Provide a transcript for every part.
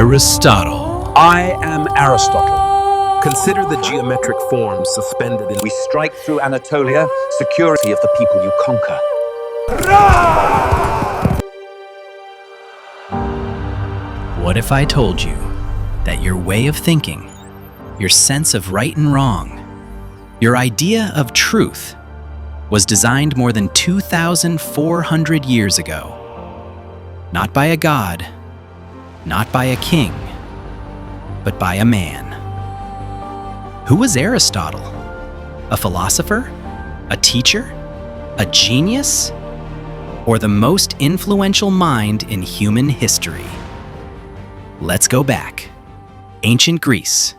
Aristotle. I am Aristotle. Consider the geometric forms suspended in... We strike through Anatolia, security of the people you conquer. What if I told you that your way of thinking, your sense of right and wrong, your idea of truth was designed more than 2,400 years ago? Not by a god, not by a king, but by a man. Who was Aristotle? A philosopher? A teacher? A genius? Or the most influential mind in human history? Let's go back. Ancient Greece,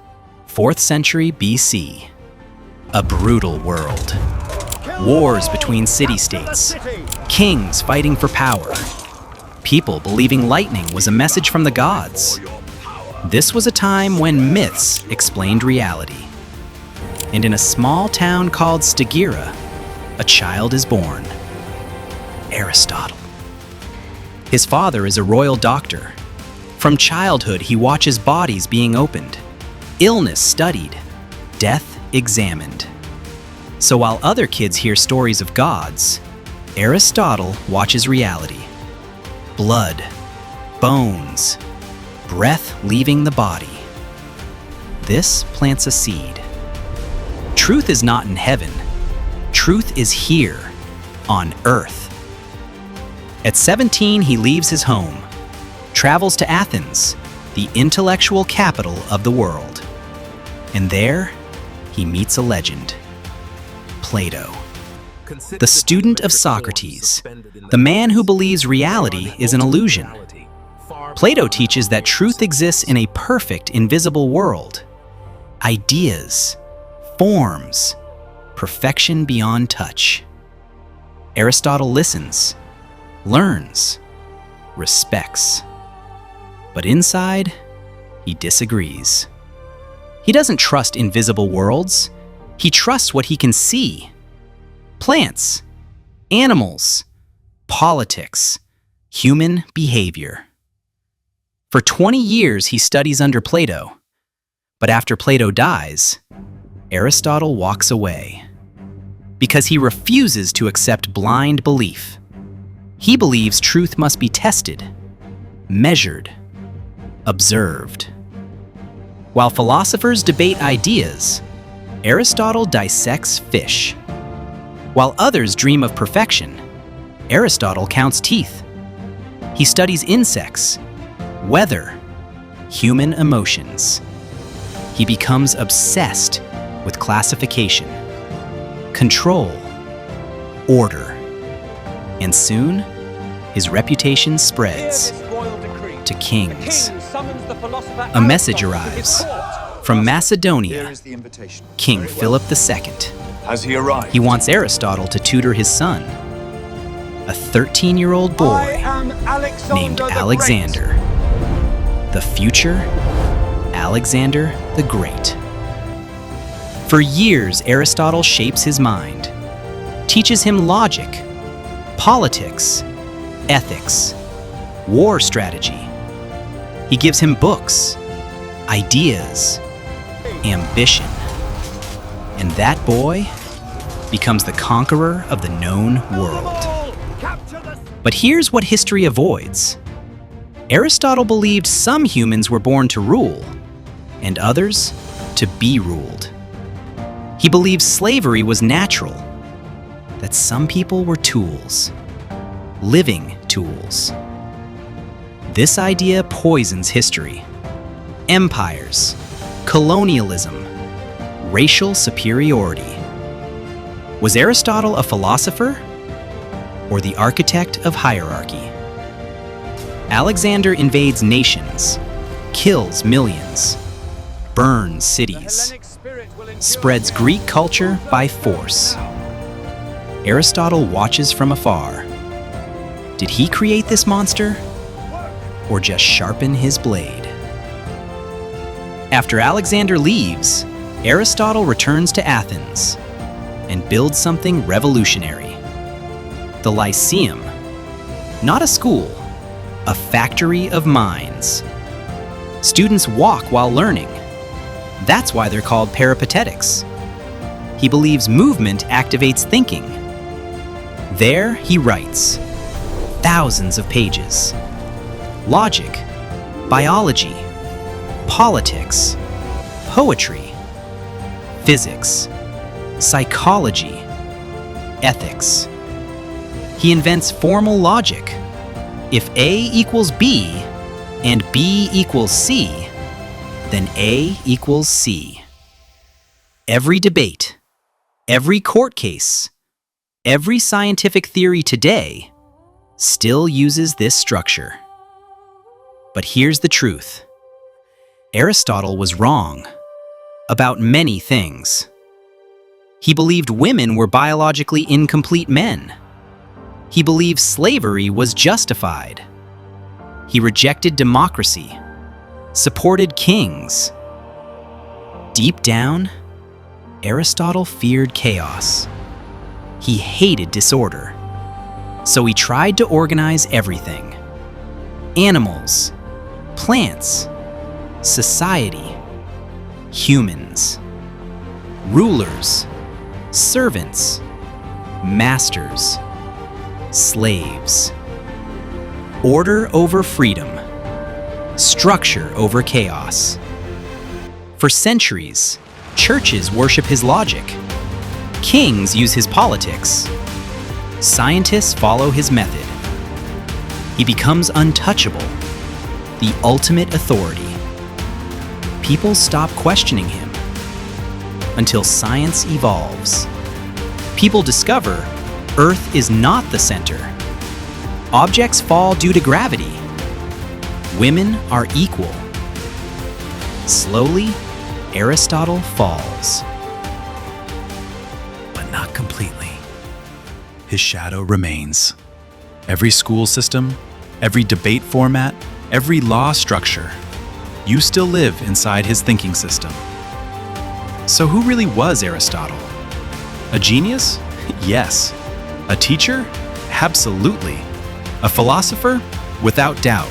4th century BC. A brutal world. Wars between city-states. Kings fighting for power. People believing lightning was a message from the gods. This was a time when myths explained reality. And in a small town called Stagira, a child is born. Aristotle. His father is a royal doctor. From childhood, he watches bodies being opened, illness studied, death examined. So while other kids hear stories of gods, Aristotle watches reality. Blood, bones, breath leaving the body. This plants a seed. Truth is not in heaven. Truth is here, on earth. At 17, he leaves his home, travels to Athens, the intellectual capital of the world. And there, he meets a legend, Plato. The student of Socrates, the man who believes reality is an illusion. Plato teaches that truth exists in a perfect, invisible world. Ideas, forms, perfection beyond touch. Aristotle listens, learns, respects. But inside, he disagrees. He doesn't trust invisible worlds. He trusts what he can see. Plants, animals, politics, human behavior. For 20 years, he studies under Plato. But after Plato dies, Aristotle walks away because he refuses to accept blind belief. He believes truth must be tested, measured, observed. While philosophers debate ideas, Aristotle dissects fish. While others dream of perfection, Aristotle counts teeth. He studies insects, weather, human emotions. He becomes obsessed with classification, control, order. And soon, his reputation spreads to kings. A message arrives from Macedonia, King Philip II. Has he arrived? He wants Aristotle to tutor his son, a 13-year-old boy named Alexander. The future Alexander the Great. For years, Aristotle shapes his mind, teaches him logic, politics, ethics, war strategy. He gives him books, ideas, ambition. And that boy becomes the conqueror of the known world. But here's what history avoids. Aristotle believed some humans were born to rule, and others to be ruled. He believed slavery was natural, that some people were tools, living tools. This idea poisons history. Empires, colonialism, racial superiority. Was Aristotle a philosopher or the architect of hierarchy? Alexander invades nations, kills millions, burns cities, spreads Greek culture by force. Aristotle watches from afar. Did he create this monster or just sharpen his blade? After Alexander leaves, Aristotle returns to Athens and builds something revolutionary. The Lyceum, not a school, a factory of minds. Students walk while learning. That's why they're called peripatetics. He believes movement activates thinking. There he writes thousands of pages. Logic, biology, politics, poetry, physics, psychology, ethics. He invents formal logic. If A equals B and B equals C, then A equals C. Every debate, every court case, every scientific theory today still uses this structure. But here's the truth. Aristotle was wrong about many things. He believed women were biologically incomplete men. He believed slavery was justified. He rejected democracy, supported kings. Deep down, Aristotle feared chaos. He hated disorder. So he tried to organize everything: animals, plants, society, humans, rulers, servants, masters, slaves. Order over freedom, structure over chaos. For centuries, churches worship his logic. Kings use his politics. Scientists follow his method. He becomes untouchable, the ultimate authority. People stop questioning him until science evolves. People discover Earth is not the center. Objects fall due to gravity. Women are equal. Slowly, Aristotle falls. But not completely. His shadow remains. Every school system, every debate format, every law structure, you still live inside his thinking system. So who really was Aristotle? A genius? Yes. A teacher? Absolutely. A philosopher? Without doubt.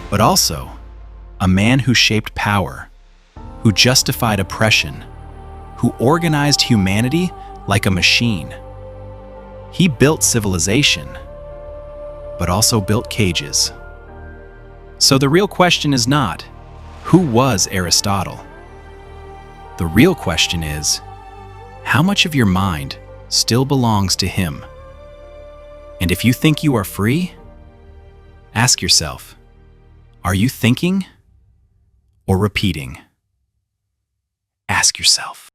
But also, a man who shaped power, who justified oppression, who organized humanity like a machine. He built civilization, but also built cages. So the real question is not, who was Aristotle? The real question is, how much of your mind still belongs to him? And if you think you are free, ask yourself, are you thinking or repeating? Ask yourself.